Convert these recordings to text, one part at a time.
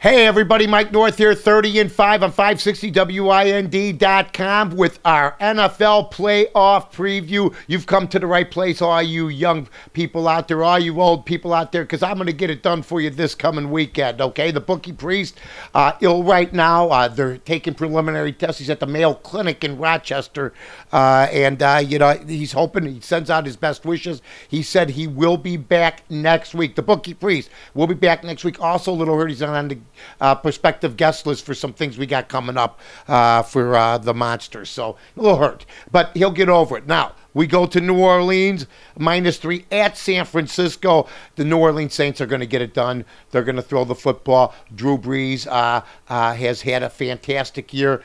Hey everybody, Mike North here, 30 and 5 on 560WIND.com with our NFL playoff preview. You've come to the right place, all you young people out there, all you old people out there, because I'm going to get it done for you this coming weekend, okay? The bookie priest, ill right now. They're taking preliminary tests. He's at the Mayo Clinic in Rochester, and he's hoping, he sends out his best wishes. He said he will be back next week. The bookie priest will be back next week. Also, Little Hurt, he's on the prospective guest list for some things we got coming up for the Monsters. So a little hurt, but he'll get over it. Now, we go to New Orleans, -3 at San Francisco. The New Orleans Saints are going to get it done. They're going to throw the football. Drew Brees has had a fantastic year.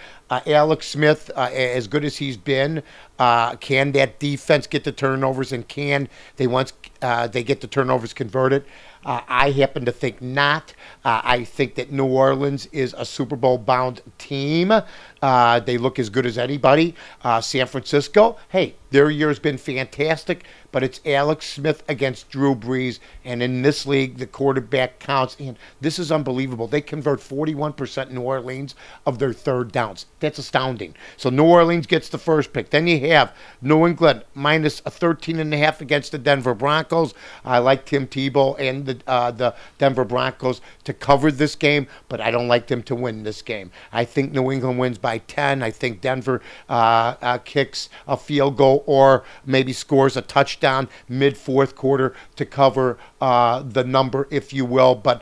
Alex Smith, as good as he's been, can that defense get the turnovers, and can they once they get the turnovers converted? I happen to think not. I think that New Orleans is a Super Bowl-bound team. They look as good as anybody. San Francisco, hey, their year's been fantastic, but it's Alex Smith against Drew Brees, and in this league, the quarterback counts. And this is unbelievable. They convert 41% in New Orleans of their third downs. That's astounding. So New Orleans gets the first pick. Then you have New England -13.5 against the Denver Broncos. I like Tim Tebow and the Denver Broncos to cover this game, but I don't like them to win this game. I think New England wins by 10. I think Denver kicks a field goal or maybe scores a touchdown mid-fourth quarter to cover the number, if you will. But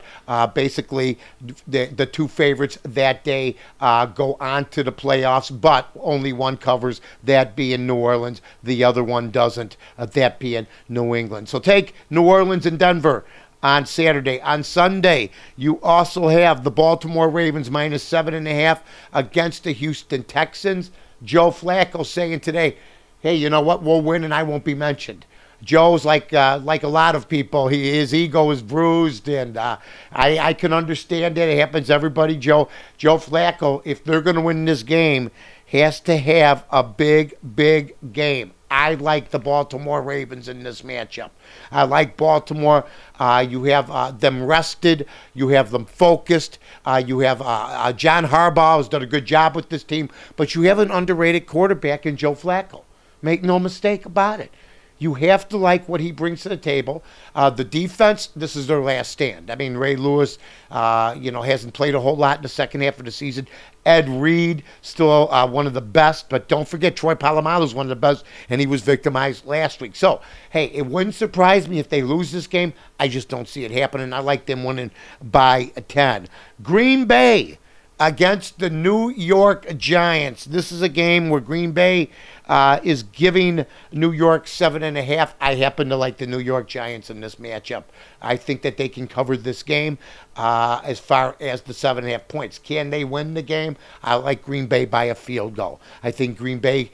basically, the two favorites that day go on to the playoffs, but only one covers, that being New Orleans. The other one doesn't, that being New England. So take New Orleans and Denver on Saturday. On Sunday, you also have the Baltimore Ravens -7.5 against the Houston Texans. Joe Flacco saying today, hey, you know what? We'll win and I won't be mentioned. Joe's like a lot of people. His ego is bruised, and I can understand that. It happens to everybody. Joe Flacco, if they're going to win this game, has to have a big game. I like the Baltimore Ravens in this matchup. I like Baltimore. You have them rested. You have them focused. You have John Harbaugh has done a good job with this team, but you have an underrated quarterback in Joe Flacco. Make no mistake about it. You have to like what he brings to the table. The defense, this is their last stand. I mean, Ray Lewis, hasn't played a whole lot in the second half of the season. Ed Reed, still one of the best, but don't forget Troy Polamalu is one of the best, and he was victimized last week. So, hey, it wouldn't surprise me if they lose this game. I just don't see it happening. I like them winning by 10. Green Bay against the New York Giants. This is a game where Green Bay is giving New York 7.5. I happen to like the New York Giants in this matchup. I think that they can cover this game as far as the 7.5 points. Can they win the game? I like Green Bay by a field goal. I think Green Bay,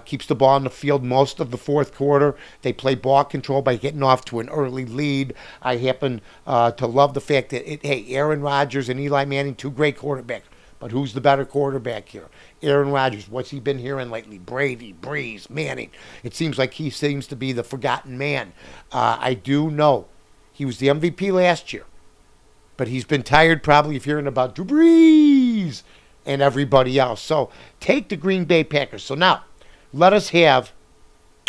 keeps the ball on the field most of the fourth quarter. They play ball control by getting off to an early lead. I happen to love the fact that, Aaron Rodgers and Eli Manning, two great quarterbacks. But who's the better quarterback here? Aaron Rodgers. What's he been hearing lately? Brady, Breeze, Manning. It seems like he seems to be the forgotten man. I do know he was the MVP last year, but he's been tired probably of hearing about Drew Brees and everybody else. So take the Green Bay Packers. So now let us have,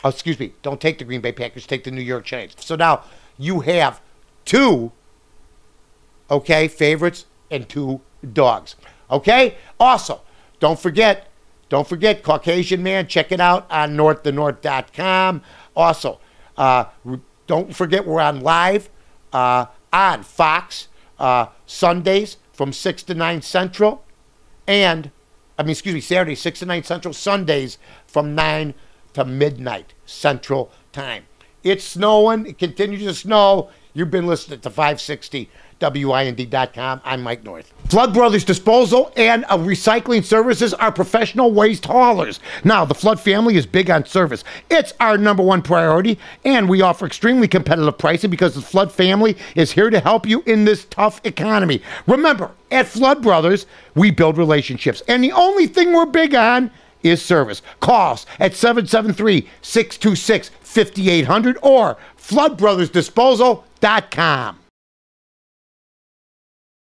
don't take the Green Bay Packers, take the New York Giants. So now you have two, favorites and two dogs. Okay? Also, don't forget, Caucasian Man, check it out on norththenorth.com. Also, don't forget we're on live on Fox Sundays from 6 to 9 Central. Saturdays 6 to 9 Central, Sundays from 9 to midnight Central Time. It's snowing. It continues to snow. You've been listening to 560WIND.com. I'm Mike North. Flood Brothers Disposal and Recycling Services are professional waste haulers. Now, the Flood family is big on service. It's our number one priority, and we offer extremely competitive pricing because the Flood family is here to help you in this tough economy. Remember, at Flood Brothers, we build relationships, and the only thing we're big on is service. Call us at 773-626-5800 or floodbrothersdisposal.com.